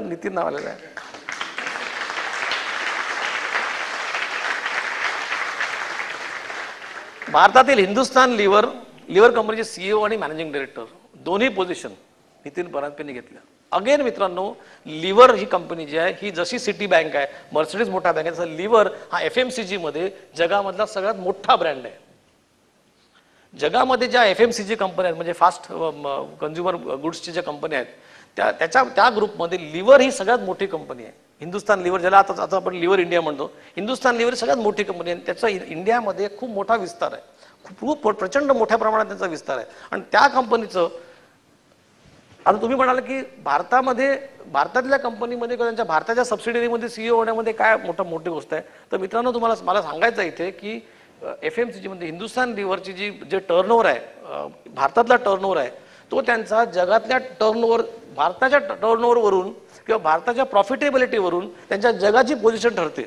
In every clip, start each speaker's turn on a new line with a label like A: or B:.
A: नितीन नाव आलेलं आहे. भारतातील हिंदुस्थान लिव्हर कंपनीचे सीईओ आणि मॅनेजिंग डायरेक्टर दोन्ही पोझिशन नितीन परांजपेंनी घेतल्या. अगेन मित्रांनो, लिव्हर ही कंपनी जी आहे ही जशी सिटी बँक आहे, मर्सिडीज मोठा बँक आहे, तसं लिव्हर हा FMCG मध्ये जगामधला सगळ्यात मोठा ब्रँड आहे. जगामध्ये ज्या FMCG कंपन्या आहेत म्हणजे फास्ट कन्झ्युमर गुड्सची ज्या कंपन्या आहेत त्या ग्रुपमध्ये लिव्हर ही सगळ्यात मोठी कंपनी आहे. हिंदुस्थान लिव्हर ज्याला आता आपण लिव्हर इंडिया म्हणतो, हिंदुस्थान लिव्हर सगळ्यात मोठी कंपनी आहे. त्याचा इंडियामध्ये खूप मोठा विस्तार आहे, खूप प्रचंड मोठ्या प्रमाणात त्यांचा विस्तार आहे. आणि त्या कंपनीचं आता तुम्ही म्हणाल की भारतातल्या कंपनीमध्ये किंवा त्यांच्या भारताच्या सबसिडरीमध्ये सीईओ होण्यामध्ये काय मोठी गोष्ट आहे, तर मित्रांनो तुम्हाला मला सांगायचं इथे की FMCG मध्ये हिंदुस्थान लिव्हरची जे टर्नओव्हर आहे, भारतातला टर्नओव्हर आहे, तो त्यांचा जगातल्या टर्नओव्हर भारताच्या टर्नओव्हरवरून किंवा भारताच्या प्रॉफिटेबिलिटीवरून त्यांच्या जगाची पोझिशन ठरते.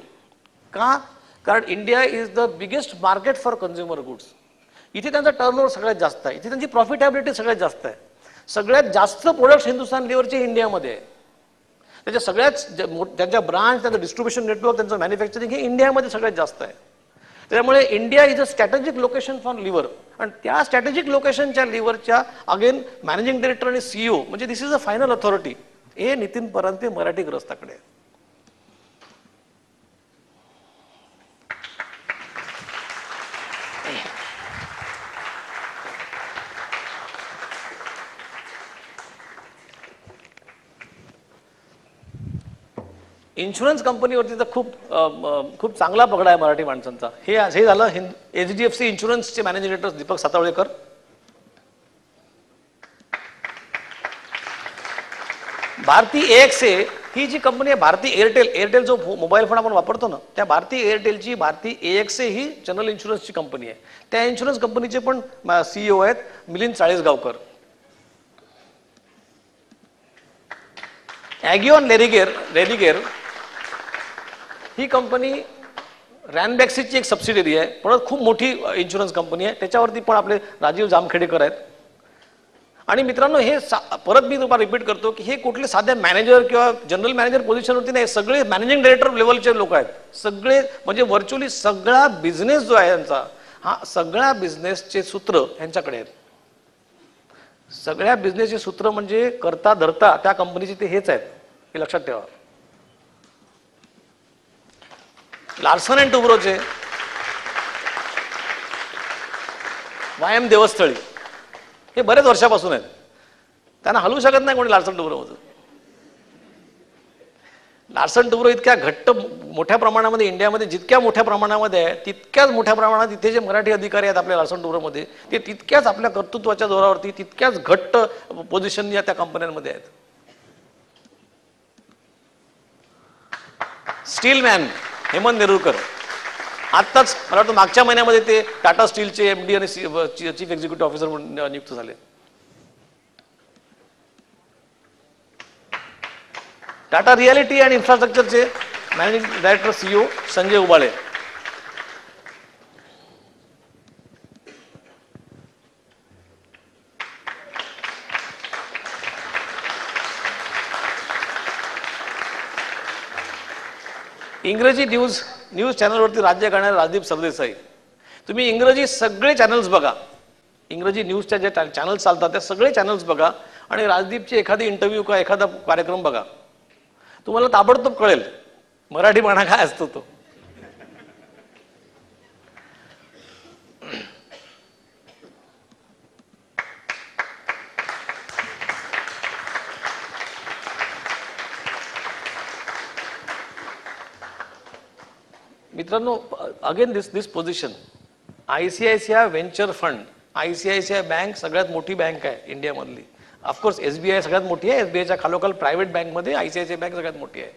A: का? कारण India is the biggest market for consumer goods. इथे त्यांचा टर्नओव्हर सगळ्यात जास्त आहे, इथे त्यांची प्रॉफिटेबिलिटी सगळ्यात जास्त आहे. सगळ्यात जास्त प्रोडक्ट्स हिंदुस्थान लिव्हरचे इंडियामध्ये आहे. त्याच्या त्यांच्या ब्रांच, त्यांचं डिस्ट्रीब्युशन नेटवर्क, त्यांचं मॅन्युफॅक्चरिंग हे इंडियामध्ये सगळ्यात जास्त आहे. त्यामुळे India is a strategic location for Lever. आणि त्या स्ट्रॅटेजिक लोकेशनच्या लिव्हरच्या अगेन मॅनेजिंग डायरेक्टर आणि सीईओ म्हणजे this is a final authority हे नितीन परांजपे मराठी ग्रस्ताकडे. इन्शुरन्स कंपनीवरती तर खूप चांगला पगडा आहे मराठी माणसांचा. हे झालं HDFC इन्शुरन्सचे managing director Deepak Satavalekar. Bharti AXA ही जी कंपनी आहे, भारती एअरटेल जो मोबाईल फोन आपण वापरतो ना, त्या भारती एअरटेलची भारती AXA ही जनरल इन्शुरन्सची कंपनी आहे. त्या इन्शुरन्स कंपनीचे पण सीईओ आहेत मिलिंद चाळीसगावकर. ॲगिओन रेलिगेर ही कंपनी रॅनबॅक्सीची एक सबसिडरी आहे, पण खूप मोठी इन्शुरन्स कंपनी आहे. त्याच्यावरती पण आपले राजीव जामखेडेकर आहेत. आणि मित्रांनो हे परत मी तुम्हाला रिपीट करतो की हे कुठले साधे मॅनेजर किंवा जनरल मॅनेजर पोझिशनवरती नाही, सगळे मॅनेजिंग डायरेक्टर लेवलचे लोक आहेत. सगळे म्हणजे व्हर्च्युअली सगळा बिझनेस जो आहे यांचा, हा सगळ्या बिझनेसचे सूत्र यांच्याकडे आहेत. सगळ्या बिझनेसचे सूत्र म्हणजे करता धरता त्या कंपनीचे ते हेच आहेत, हे लक्षात ठेवा. लार्सन अँड टुब्रोचे YM देवस्थळी हे बरेच वर्षापासून आहेत. त्यांना हलवू शकत नाही कोणी लार्सन टुब्रोमधून. लार्सन टुब्रो इतक्या घट्ट मोठ्या प्रमाणामध्ये इंडियामध्ये जितक्या मोठ्या प्रमाणामध्ये आहे, तितक्याच मोठ्या प्रमाणात इथे जे मराठी अधिकारी आहेत आपल्या लार्सन टुब्रोमध्ये, ते तितक्याच आपल्या कर्तृत्वाच्या जोरावरती तितक्याच घट्ट पोझिशन या त्या कंपन्यांमध्ये आहेत. स्टीलमॅन हेमंत नेरुरकर आत्ताच मला वाटतं मागच्या महिन्यामध्ये ते टाटा स्टीलचे MD आणि चीफ एक्झिक्युटिव्ह ऑफिसर म्हणून नियुक्त झाले. टाटा रियालिटी आणि इन्फ्रास्ट्रक्चरचे managing director CEO Sanjay Ubale. इंग्रजी न्यूज चॅनलवरती राज्य करणारे राजदीप सरदेसाई. तुम्ही इंग्रजी सगळे चॅनल्स बघा, इंग्रजी न्यूजच्या ज्या चॅनल्स चालतात त्या सगळे चॅनल्स बघा आणि राजदीपची एखादी इंटरव्ह्यू किंवा एखादा कार्यक्रम बघा, तुम्हाला ताबडतोब कळेल मराठीपणा काय असतो तो. मित्रांनो, again this position ICICI venture fund, ICICI bank सगळ्यात मोठी बँक आहे इंडियामधली. ऑफकोर्स SBI सगळ्यात मोठी आहे, SBIच्या खालोखाल प्रायव्हेट बँकमध्ये ICICI बँक सगळ्यात मोठी आहे.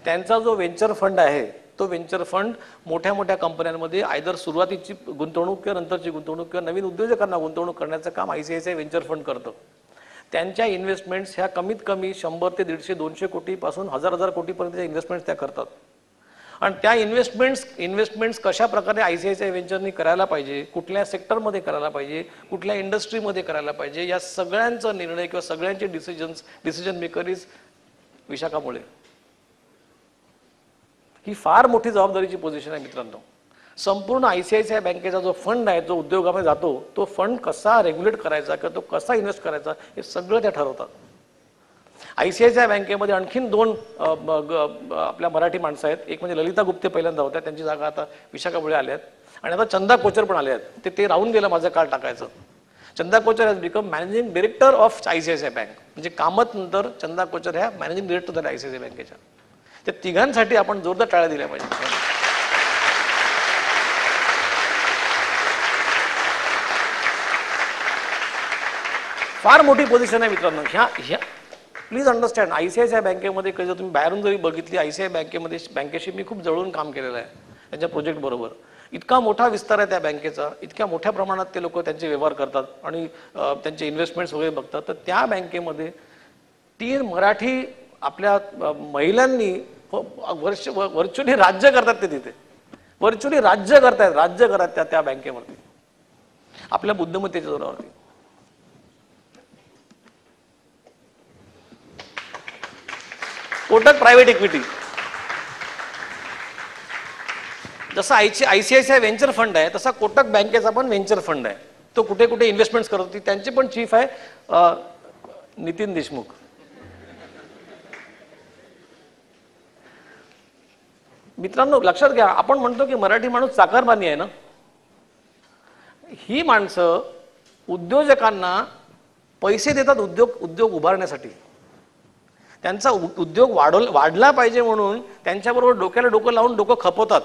A: त्यांचा जो व्हेंचर फंड आहे तो व्हेंचर फंड मोठ्या मोठ्या कंपन्यांमध्ये आयदर सुरुवातीची गुंतवणूक किंवा नंतरची गुंतवणूक किंवा नवीन उद्योजकांना गुंतवणूक करण्याचं काम ICICI व्हेंचर फंड करतं. त्यांच्या इन्व्हेस्टमेंट्स ह्या कमीत कमी 100 ते 150 200 कोटीपासून 1000 कोटीपर्यंतच्या इन्व्हेस्टमेंट्स त्या करतात. आणि त्या इन्व्हेस्टमेंट्स कशा प्रकारे ICICI व्हेंचरनी करायला पाहिजे, कुठल्या सेक्टरमध्ये करायला पाहिजे, कुठल्या इंडस्ट्रीमध्ये करायला पाहिजे, या सगळ्यांचा निर्णय किंवा सगळ्यांचे डिसिजन मेकर इज विशाखा मुळे. ही फार मोठी जबाबदारीची पोझिशन आहे मित्रांनो. संपूर्ण ICICI बँकेचा जो फंड आहे जो उद्योगामध्ये जातो तो फंड कसा रेग्युलेट करायचा किंवा तो कसा इन्व्हेस्ट करायचा हे सगळं त्या ठरवतात. ICICI बँकेमध्ये आणखीन 2 आपल्या मराठी माणसं आहेत. एक म्हणजे ललिता गुप्ते पहिल्यांदा होत्या, त्यांची जागा आता विशाखा मुळे आल्या आहेत. आणि आता चंदा कोचर पण आले आहेत. ते राहून गेलं माझं काळ टाकायचं. Chanda Kochhar has become managing director of ICICI bank. म्हणजे कामत नंतर चंदा कोचर ह्या मॅनेजिंग डायरेक्टर झाल्या ICICI बँकेच्या. त्या तिघांसाठी आपण जोरदार टाळ्या दिल्या पाहिजे. फार मोठी पोझिशन आहे मित्रांनो. ह्या प्लीज अंडरस्टँड, ICICI बँकेमध्ये कधी जर तुम्ही बाहेरून जरी बघितली, ICICI बँकेशी मी खूप जवळून काम केलेलं आहे त्यांच्या प्रोजेक्ट बरोबर. इतका मोठा विस्तार आहे त्या बँकेचा, इतक्या मोठ्या प्रमाणात ते लोक त्यांचे व्यवहार करतात आणि त्यांचे इन्व्हेस्टमेंट्स वगैरे बघतात. तर त्या बँकेमध्ये 3 मराठी आपल्या महिलांनी व्हर्च्युअली राज्य करतात. ते तिथे व्हर्च्युअली राज्य करतात त्या बँकेवरती आपल्या बुद्धिमत्तेच्या जोरावरती. कोटक प्रायव्हेट इक्विटी, जसा ICICI व्हेंचर फंड आहे तसा कोटक बँकेचा पण व्हेंचर फंड आहे. तो कुठे कुठे इन्व्हेस्टमेंट करत होती. त्यांचे पण चीफ आहे नितीन देशमुख. मित्रांनो लक्षात घ्या, आपण म्हणतो की मराठी माणूस चाकारमानी आहे ना. ही माणसं उद्योजकांना पैसे देतात उद्योग उभारण्यासाठी. त्यांचा उद्योग वाढला पाहिजे म्हणून त्यांच्याबरोबर डोक्याला डोकं लावून डोकं खपवतात.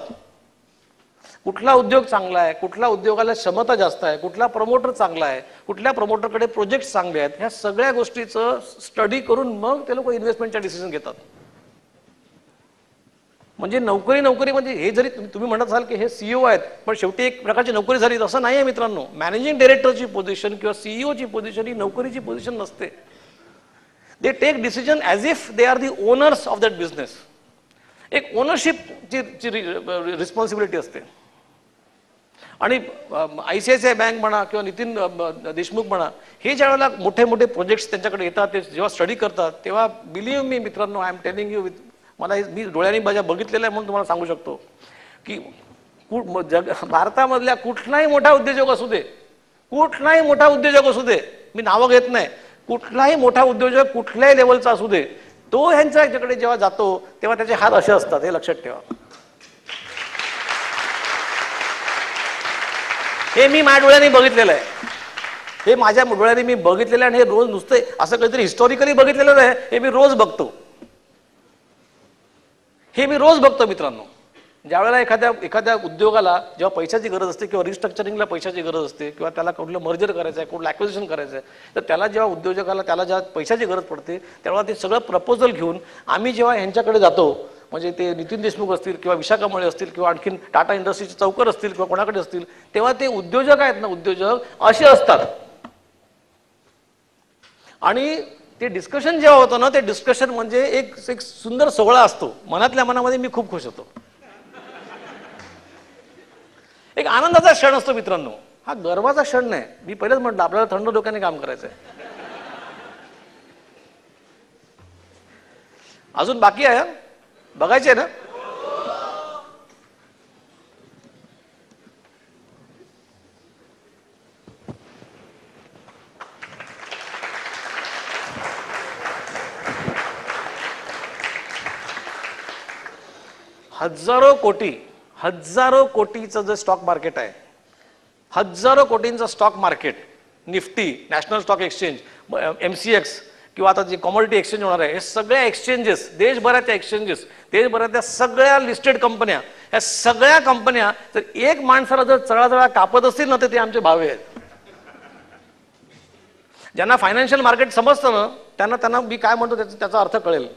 A: कुठला उद्योग चांगला आहे, कुठल्या उद्योगाला क्षमता जास्त आहे, कुठला प्रमोटर चांगला आहे, कुठल्या प्रमोटरकडे प्रोजेक्ट चांगले आहेत, ह्या सगळ्या गोष्टीचं स्टडी करून मग ते लोक इन्व्हेस्टमेंटच्या डिसिजन घेतात. म्हणजे नोकरी म्हणजे हे जरी तुम्ही म्हणत असाल की हे CEO आहेत पण शेवटी एक प्रकारची नोकरी झाली, तसं नाही आहे मित्रांनो. मॅनेजिंग डायरेक्टरची पोझिशन किंवा CEOची पोझिशन ही नोकरीची पोझिशन नसते. They take decision as if they are the owners of that business. एक ओनरशिपची रिस्पॉन्सिबिलिटी असते. आणि ICICI बँक म्हणा किंवा नितीन देशमुख म्हणा, हे ज्या वेळेला मोठे मोठे प्रोजेक्ट्स त्यांच्याकडे येतात, ते जेव्हा स्टडी करतात तेव्हा बिलीव्ह मी मित्रांनो, I am telling you with, मला मी डोळ्यांनी माझ्या बघितलेलं आहे म्हणून तुम्हाला सांगू शकतो की भारतामधल्या कुठलाही मोठा उद्योजक असू दे, मी नावं घेत नाही, कुठलाही मोठा उद्योजक कुठल्याही लेवलचा असू दे, तो ह्यांच्याकडे जेव्हा जातो तेव्हा त्याचे हात असे असतात. हे लक्षात ठेवा. हे मी माझ्या डोळ्यांनी बघितलेलं आहे. हे माझ्या डोळ्यांनी मी बघितलेलं आहे आणि हे रोज नुसतं असं काहीतरी हिस्टॉरिकली बघितलेलं नाही, हे मी रोज बघतो. मित्रांनो. ज्यावेळेला एखाद्या उद्योगाला जेव्हा पैशाची गरज असते किंवा रिस्ट्रक्चरिंगला पैशाची गरज असते किंवा त्याला कुठलं मर्जर करायचं आहे, कुठलं ॲक्विजिशन करायचं आहे, तर त्याला जेव्हा उद्योजकाला जेव्हा पैशाची गरज पडते तेव्हा ते सगळं प्रपोजल घेऊन आम्ही जेव्हा ह्यांच्याकडे जातो, म्हणजे ते नितीन देशमुख असतील किंवा विशाखा मुळे असतील किंवा आणखीन टाटा इंडस्ट्रीचे चौकर असतील किंवा कोणाकडे असतील, तेव्हा ते उद्योजक आहेत ना, उद्योजक असे असतात. आणि ते डिस्कशन जेव्हा होतं ना, ते डिस्कशन म्हणजे एक सुंदर सोहळा असतो. मनातल्या मनामध्ये मी खूप खुश होतो. एक आनंदाचा क्षण असतो मित्रांनो. हा गर्वाचा क्षण नाही. मी पहिलेच म्हटलं आपल्याला थंड डोक्याने काम करायचंय. अजून बाकी आहे, बघायचे ना. हजारो कोटीचं जे स्टॉक मार्केट आहे, हजारो कोटींचं stock market, Nifty, national stock exchange, MCX किंवा आता जे कमोडिटी एक्सचेंज होणार आहे, हे सगळ्या एक्सचेंजेस, देशभराच्या एक्सचेंजेस, देशभरातल्या सगळ्या लिस्टेड कंपन्या, या सगळ्या कंपन्या जर एक माणसाला जर चळाचळा कापत असतील ना, तर ते आमचे भावे आहेत. ज्यांना फायनान्शियल मार्केट समजतं ना, त्यांना मी काय म्हणतो त्याचा अर्थ कळेल.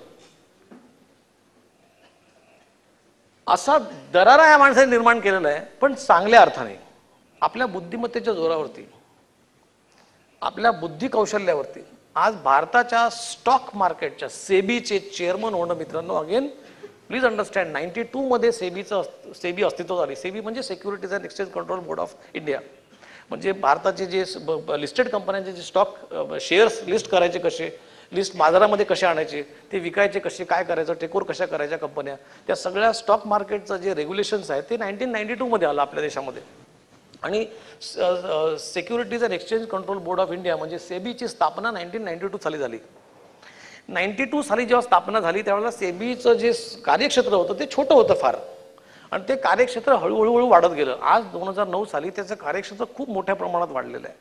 A: असा दरारा या माणसाने निर्माण केलेला आहे, पण चांगल्या अर्थाने, आपल्या बुद्धिमत्तेच्या जोरावरती, आपल्या बुद्धी कौशल्यावरती. आज भारताच्या स्टॉक मार्केटच्या सेबीचे चेअरमन होणं मित्रांनो, अगेन प्लीज अंडरस्टँड, 92 मध्ये सेबी अस्तित्वात आली. सेबी म्हणजे securities and exchange control board of India. म्हणजे भारताचे जे लिस्टेड कंपन्यांचे जे स्टॉक शेअर्स लिस्ट करायचे कसे, लिस्ट बाजारामध्ये कसे आणायचे, ते विकायचे कसे, काय करायचं, टेकओव्हर कशा करायच्या कंपन्या, त्या सगळ्या स्टॉक मार्केटचं जे रेग्युलेशन्स आहेत ते 1992 मध्ये आलं आपल्या देशामध्ये. आणि securities and exchange control board of India म्हणजे सेबीची स्थापना 1992 साली झाली. 92 साली जेव्हा स्थापना झाली त्यावेळेला सेबीचं जे कार्यक्षेत्र होतं ते छोटं होतं फार, आणि ते कार्यक्षेत्र हळूहळू वाढत गेलं. आज 2009 साली त्याचं कार्यक्षेत्र खूप मोठ्या प्रमाणात वाढलेलं आहे.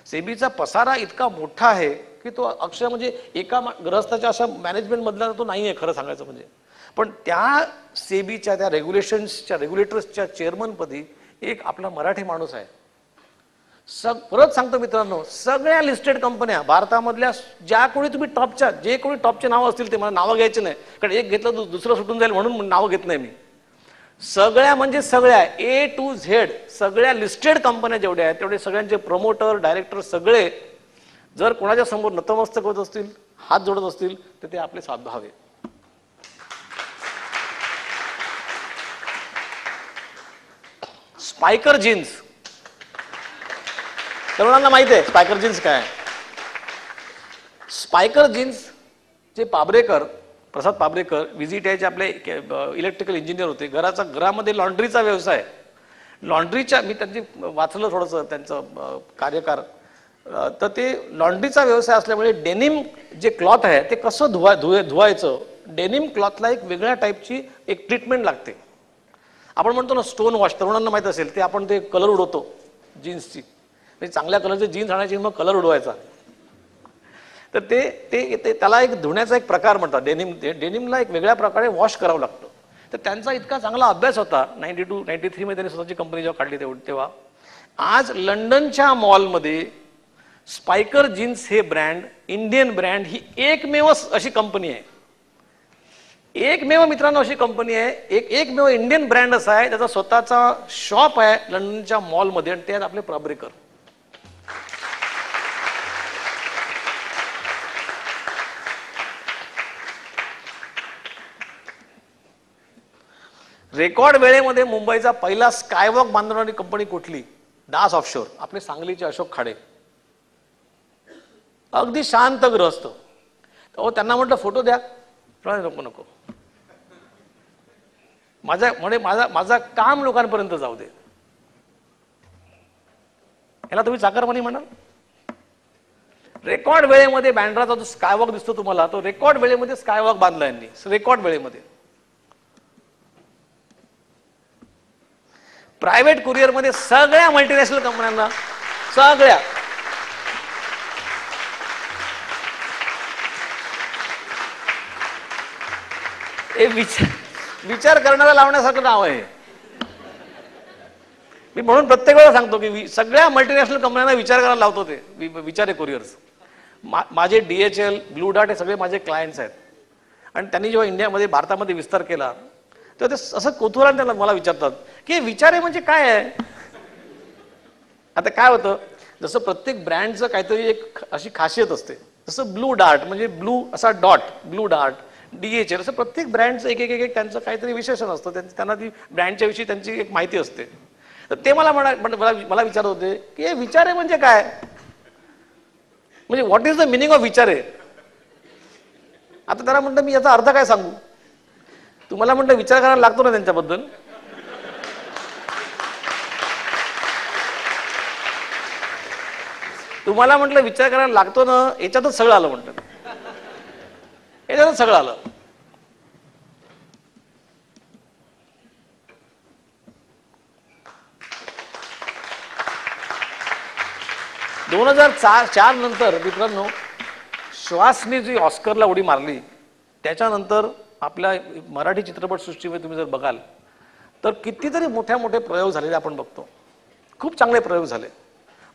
A: सेबीचा पसारा इतका मोठा आहे की तो अक्षर म्हणजे एका ग्रहस्थाच्या अशा मॅनेजमेंटमधला तो नाही आहे खरं सांगायचं म्हणजे. पण त्या सेबीच्या त्या रेग्युलेटर्सच्या चेअरमनपदी एक आपला मराठी माणूस आहे. परत सांगतो मित्रांनो, सगळ्या लिस्टेड कंपन्या भारतामधल्या ज्या कोणी तुम्ही टॉपच्या जे कोणी टॉपचे नावं असतील ते मला नावं घ्यायचे नाही, कारण एक घेतलं दुसरं सुटून जाईल म्हणून नावं घेत नाही मी. सगळ्या म्हणजे सगळ्या A to Z सगळ्या लिस्टेड कंपन्या जेवढ्या आहेत तेवढे सगळ्यांचे प्रमोटर डायरेक्टर सगळे जर कोणाच्या समोर नतमस्तक होत असतील, हात जोडत असतील तर ते आपले सद्भाव आहे. स्पायकर जीन्स, तरुणांना माहिती आहे स्पायकर जीन्स काय? स्पायकर जीन्स जे पाब्रेकर, प्रसाद पाब्रेकर विजिटायचे आपले इलेक्ट्रिकल इंजिनियर होते. घरामध्ये लॉन्ड्रीचा व्यवसाय, लॉन्ड्रीच्या मी त्यांची वाचलं थोडंसं त्यांचं कार्यकार, तर ते लॉन्ड्रीचा व्यवसाय असल्यामुळे डेनिम जे क्लॉथ आहे ते कसं धुवायचं, डेनिम क्लॉथला एक वेगळ्या टाईपची एक ट्रीटमेंट लागते. आपण म्हणतो ना स्टोन वॉश, तरुणांना माहीत असेल ते, आपण ते कलर उडवतो जीन्सची, म्हणजे चांगल्या कलरची जीन्स आणायची मग कलर उडवायचा, तर ते त्याला एक धुण्याचा एक प्रकार म्हणतात. डेनिमला एक वेगळ्या प्रकारे वॉश करावं लागतं. तर त्यांचा इतका चांगला अभ्यास होता 92-93 मध्ये त्यांनी स्वतःची कंपनी जेव्हा काढली तेव्हा. आज लंडनच्या मॉलमध्ये स्पायकर जीन्स हे ब्रँड, इंडियन ब्रँड, ही एकमेव अशी कंपनी आहे, एकमेव मित्रांनो अशी कंपनी आहे, एकमेव इंडियन ब्रँड असा आहे त्याचा स्वतःचा शॉप आहे लंडनच्या मॉलमध्ये, आणि ते आहेत आपले पाब्रेकर. रेकॉर्ड वेळेमध्ये मुंबईचा पहिला स्कायवॉक बांधणारी कंपनी कुठली? दास ऑफशोर, आपले सांगलीचे अशोक खाडे. अगदी शांत ग्रहस्थ. त्यांना म्हटलं फोटो द्या, नको माझा काम लोकांपर्यंत जाऊ दे. याला तुम्ही चाकरमानी म्हणाल? रेकॉर्ड वेळेमध्ये बँड्राचा जो स्कायवॉक दिसतो तुम्हाला, तो रेकॉर्ड वेळेमध्ये स्कायवॉक बांधला यांनी, रेकॉर्ड वेळेमध्ये. प्रायव्हेट कुरिअर मध्ये सगळ्या मल्टीनॅशनल कंपन्यांना, सगळ्या विचार करणारा लावण्यासारखं नाव आहे. मी म्हणून प्रत्येक वेळेला सांगतो की सगळ्या मल्टीनॅशनल कंपन्यांना विचार करायला लावतो ते विचारे कुरिअर्स. माझे DHL, ब्लू डार्ट हे सगळे माझे क्लायंट्स आहेत. आणि त्यांनी जेव्हा इंडियामध्ये भारतामध्ये विस्तार केला तर ते असं कुतूहलाने त्याला मला विचारतात की विचारे म्हणजे काय आहे. आता काय होतं, जसं प्रत्येक ब्रँडचं काहीतरी एक अशी खासियत असते. जसं ब्लू डार्ट म्हणजे ब्लू असा डॉट, ब्लू डार्ट, DHL, असं प्रत्येक ब्रँडचं एक त्यांचं काहीतरी विशेषण असतं. त्यांना ती ब्रँडच्या विषयी त्यांची एक माहिती असते. तर ते मला विचारत होते की हे विचारे म्हणजे काय, म्हणजे what is the meaning of विचारे. आता त्याला म्हटलं मी याचा अर्थ काय सांगू. तुम्हाला म्हटलं विचार करायला लागतो ना त्यांच्याबद्दल. तुम्हाला म्हटलं विचार करायला लागतो ना, याच्यातच सगळं आलं म्हटलं, याच्यातच सगळं आलं. दोन 2004 नंतर मित्रांनो श्वासने जी ऑस्करला उडी मारली, त्याच्यानंतर आपल्या मराठी चित्रपटसृष्टीमध्ये तुम्ही जर बघाल तर कितीतरी मोठे प्रयोग झालेले आपण बघतो. खूप चांगले प्रयोग झाले.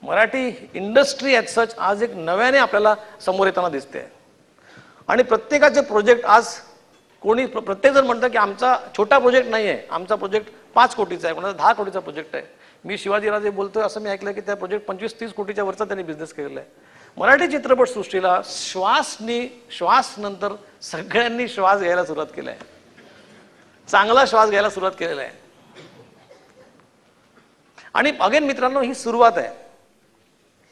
A: मराठी इंडस्ट्री ॲज सच आज एक नव्याने आपल्याला समोर येताना दिसते. आणि प्रत्येकाचे प्रोजेक्ट आज प्रत्येक जण म्हणतं की आमचा छोटा प्रोजेक्ट नाही आहे, आमचा प्रोजेक्ट 5 कोटीचा आहे, कोणाचा 10 कोटीचा प्रोजेक्ट आहे. मी शिवाजीराजे बोलतोय असं मी ऐकलं की त्या प्रोजेक्ट 25-30 कोटीच्या वरचा त्यांनी बिझनेस केलेला आहे. मराठी चित्रपटसृष्टीला श्वास नंतर सगळ्यांनी श्वास घ्यायला सुरुवात केलाय, चांगला श्वास घ्यायला सुरुवात केलेला आहे. आणि अगेन मित्रांनो ही सुरुवात आहे,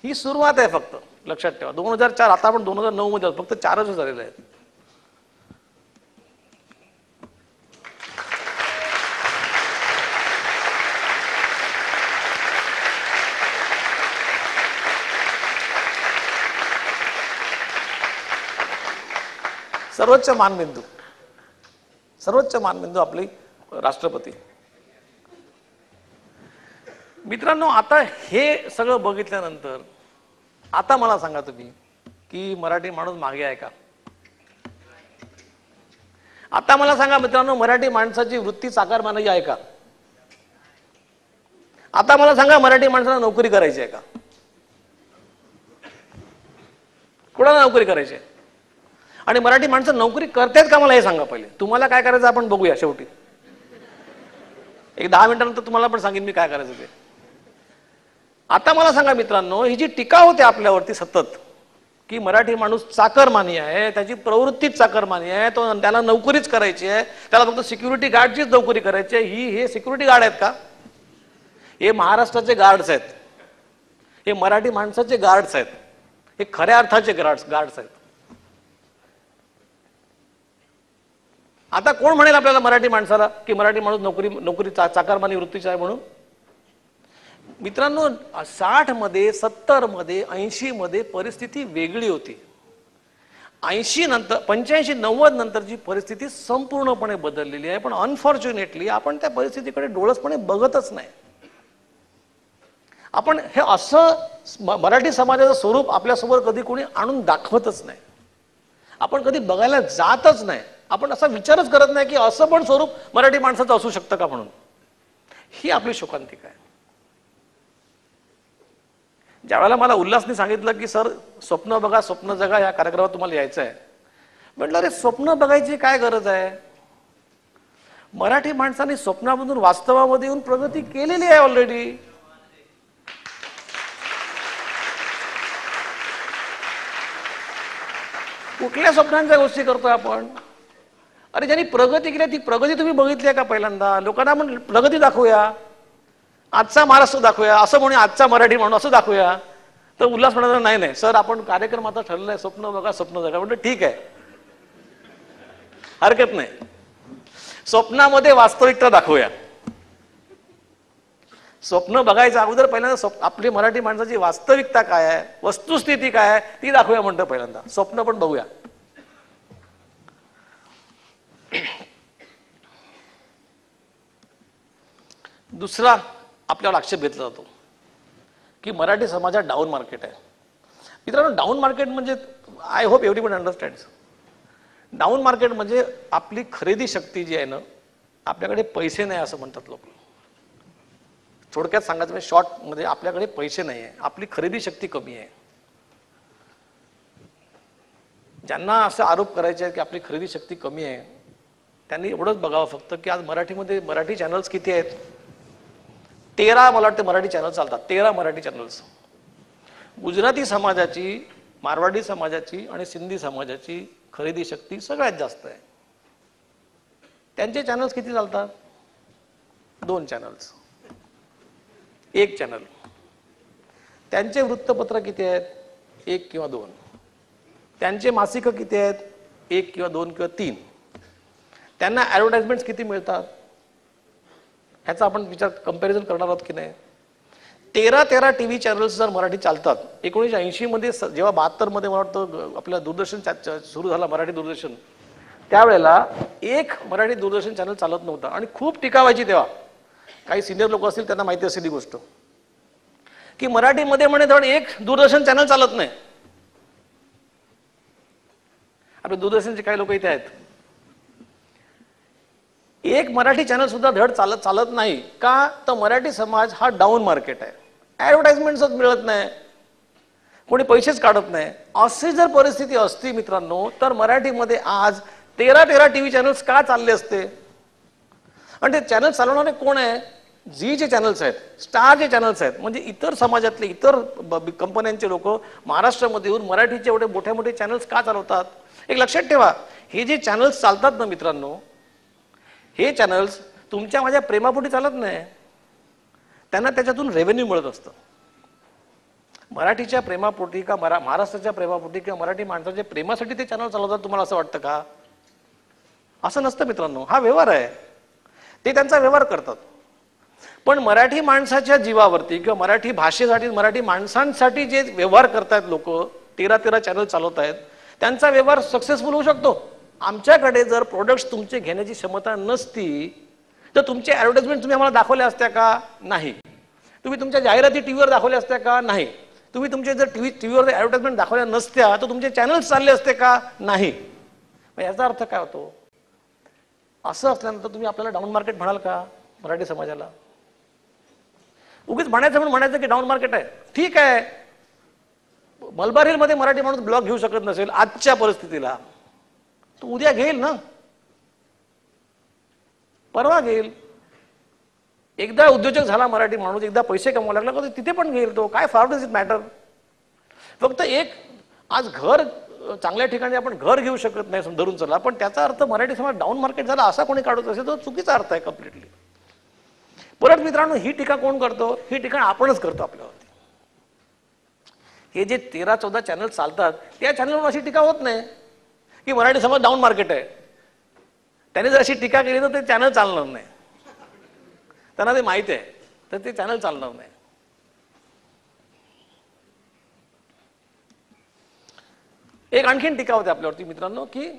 A: ही सुरुवात आहे फक्त. लक्षात ठेवा. 2004, आता आपण 2009 मध्ये आहोत, फक्त 4 वर्ष झालेले आहेत. सर्वोच्च मानबिंदू आपली राष्ट्रपती. मित्रांनो, आता हे सगळं बघितल्यानंतर आता मला सांगा तुम्ही की मराठी माणूस मागे आहे का? आता मला सांगा मित्रांनो, मराठी माणसाची वृत्ती साकारमानाची आहे का? आता मला सांगा, मराठी माणसाला नोकरी करायची आहे का? कुणाला नोकरी करायची आहे? आणि मराठी माणसं नोकरी करतायत का? मला हे सांगा पहिले. तुम्हाला काय करायचं आपण बघूया शेवटी. एक 10 मिनिटांनंतर तुम्हाला पण सांगेन मी काय करायचं ते. आता मला सांगा मित्रांनो, ही जी टीका होते आपल्यावरती सतत की मराठी माणूस चाकरमानी आहे, त्याची प्रवृत्तीच चाकरमानी आहे, तो त्याला नोकरीच करायची आहे, त्याला फक्त सिक्युरिटी गार्डचीच नोकरी करायची आहे. हे सिक्युरिटी गार्ड आहेत का? हे महाराष्ट्राचे गार्ड्स आहेत. हे मराठी माणसाचे गार्ड्स आहेत. हे खऱ्या अर्थाचे गार्ड्स आहेत. आता कोण म्हणेल आपल्याला मराठी माणसाला की मराठी माणूस नोकरी चाकरमानी वृत्तीचा आहे म्हणून? मित्रांनो, 60 मध्ये, 70 मध्ये, 80 मध्ये परिस्थिती वेगळी होती. 80 नंतर, 85, 90 नंतरची परिस्थिती संपूर्णपणे बदललेली आहे. पण अनफॉर्च्युनेटली आपण त्या परिस्थितीकडे डोळसपणे बघतच नाही. आपण हे असं मराठी समाजाचं स्वरूप आपल्यासमोर कधी कोणी आणून दाखवतच नाही. आपण कधी बघायला जातच नाही. आपण असा विचारच करत नाही की असं पण स्वरूप मराठी माणसाचं असू शकतं का म्हणून. ही आपली शोकांतिका आहे. ज्यावेळेला मला उल्हासने सांगितलं की सर, स्वप्न बघा, स्वप्न जगा, या कार्यक्रमात तुम्हाला यायचं आहे, म्हटलं अरे स्वप्न बघायची काय गरज आहे? मराठी माणसाने स्वप्नामधून वास्तवामध्ये येऊन प्रगती केलेली आहे ऑलरेडी. कुठल्या स्वप्नांच्या गोष्टी करतोय आपण? अरे ज्यांनी प्रगती केली ती प्रगती तुम्ही बघितली आहे का पहिल्यांदा? लोकांना आपण प्रगती दाखवूया, आजचा महाराष्ट्र दाखवूया, असं म्हणून आजचा मराठी म्हणून असं दाखवूया. तर उल्हास म्हणाला नाही नाही सर, आपण कार्यक्रम आता ठरलेला आहे, स्वप्न बघा स्वप्न जगा. म्हणजे ठीक आहे, हरकत नाही, स्वप्नामध्ये वास्तविकता दाखवूया. स्वप्न बघायचं अगोदर पहिल्यांदा आपली मराठी माणसाची वास्तविकता काय आहे, वस्तुस्थिती काय आहे ती दाखवूया म्हणतं पहिल्यांदा. स्वप्न पण बघूया. दुसरा आपल्याला आक्षेप घेतला जातो की मराठी समाजात डाऊन मार्केट आहे. मित्रांनो, डाऊन मार्केट म्हणजे I hope everybody understands. Down market म्हणजे आपली खरेदी शक्ती जी आहे ना, आपल्याकडे पैसे नाही असं म्हणतात लोक. थोडक्यात सांगायचं म्हणजे शॉर्ट मध्ये, आपल्याकडे पैसे नाही आहे, आपली खरेदी शक्ती कमी आहे. ज्यांना असं आरोप करायचे आहे की आपली खरेदी शक्ती कमी आहे, त्यांनी एवढंच बघावं फक्त की आज मराठीमध्ये मराठी चॅनल्स किती आहेत? 13 मला वाटतं मराठी चॅनल चालतात. 13 मराठी चॅनल्स. गुजराती समाजाची, मारवाडी समाजाची आणि सिंधी समाजाची खरेदी शक्ती सगळ्यात जास्त आहे. त्यांचे चॅनल्स किती चालतात? 2 चॅनल्स, 1 चॅनल. त्यांचे वृत्तपत्र किती आहेत? 1 किंवा 2. त्यांचे मासिक किती आहेत? 1 किंवा 2 किंवा 3. त्यांना ॲडव्हर्टाइजमेंट्स किती मिळतात ह्याचा आपण विचार कम्पॅरिझन करणार आहोत की नाही? 13 टीव्ही चॅनल्स जर मराठी चालतात. 1980 मध्ये जेव्हा 72 मध्ये मला वाटतं आपलं दूरदर्शन सुरू झाला, मराठी दूरदर्शन, त्यावेळेला एक मराठी दूरदर्शन चॅनल चालत नव्हता आणि खूप टीका व्हायची तेव्हा. काही सिनियर लोक असतील त्यांना माहिती असेल ही गोष्ट की मराठीमध्ये म्हणे धड एक दूरदर्शन चॅनल चालत नाही. आपले दूरदर्शनचे काही लोक इथे आहेत. एक मराठी चॅनल सुद्धा धड चालत नाही का? तर मराठी समाज हा डाऊन मार्केट आहे. ॲडव्हर्टाइजमेंटच मिळत नाही, कोणी पैसेच काढत नाही. अशी जर परिस्थिती असती मित्रांनो, तर मराठीमध्ये आज 13 टीव्ही चॅनल्स का चालले असते? आणि ते चॅनल चालवणारे कोण आहे? झीचे चॅनल्स आहेत, स्टारचे चॅनल्स आहेत. म्हणजे इतर समाजातले, इतर कंपन्यांचे लोक महाराष्ट्रामध्ये येऊन मराठीचे एवढे मोठे मोठे चॅनल्स का चालवतात? एक लक्षात ठेवा, हे जे चॅनल्स चालतात ना मित्रांनो, हे चॅनल्स तुमच्या माझ्या प्रेमापोटी चालत नाही. त्यांना त्याच्यातून रेव्हेन्यू मिळत असतं. मराठीच्या प्रेमापोटी का महाराष्ट्राच्या प्रेमापोटी किंवा मराठी माणसाच्या प्रेमासाठी ते चॅनल चालवतात, तुम्हाला असं वाटतं का? असं नसतं मित्रांनो, हा व्यवहार आहे, ते त्यांचा व्यवहार करतात. पण मराठी माणसाच्या जीवावरती किंवा मराठी भाषेसाठी मराठी माणसांसाठी जे व्यवहार करतायत लोक, 13 चॅनल चालवत आहेत, त्यांचा व्यवहार सक्सेसफुल होऊ शकतो. आमच्याकडे जर प्रोडक्ट्स तुमचे घेण्याची क्षमता नसती तर तुमचे ॲडव्हर्टाइजमेंट तुम्ही आम्हाला दाखवल्या असत्या का? नाही. तुम्ही तुमच्या जाहिराती टीव्हीवर दाखवल्या असत्या का? नाही. तुम्ही तुमचे जर टीव्हीवर ॲडव्हर्टाइजमेंट दाखवल्या नसत्या तर तुमचे चॅनल्स चालले असते का? नाही. याचा अर्थ काय होतो? असं असल्यानंतर तुम्ही आपल्याला डाऊन मार्केट म्हणाल का मराठी समाजाला? उगीच म्हणायचं की डाऊन मार्केट आहे. ठीक आहे, मलबार हिलमध्ये मराठी माणूस ब्लॉग घेऊ शकत नसेल आजच्या परिस्थितीला, तो उद्या घेईल ना, परवा घेईल. एकदा उद्योजक झाला मराठी माणूस, एकदा पैसे कमवायला लागला का तिथे पण घेईल तो. काय फार डज इट मॅटर? फक्त एक आज घर चांगल्या ठिकाणी आपण घर घेऊ शकत नाही धरून चला, पण त्याचा अर्थ मराठी समाज डाऊन मार्केट झाला असा कोणी काढत असेल तो चुकीचा अर्थ आहे कम्प्लिटली. परत मित्रांनो, ही टीका कोण करतो? ही टीका आपणच करतो आपल्यावरती. हे जे 13-14 चॅनल चालतात त्या चॅनलवर अशी टीका होत नाही की मराठी समाज डाऊन मार्केट आहे. त्याने जर अशी टीका केली तर ते चॅनल चालणार नाही. त्यांना ते माहिती आहे, तर ते चॅनल चालणार नाही. एक आणखीन टीका होते आपल्यावरती मित्रांनो की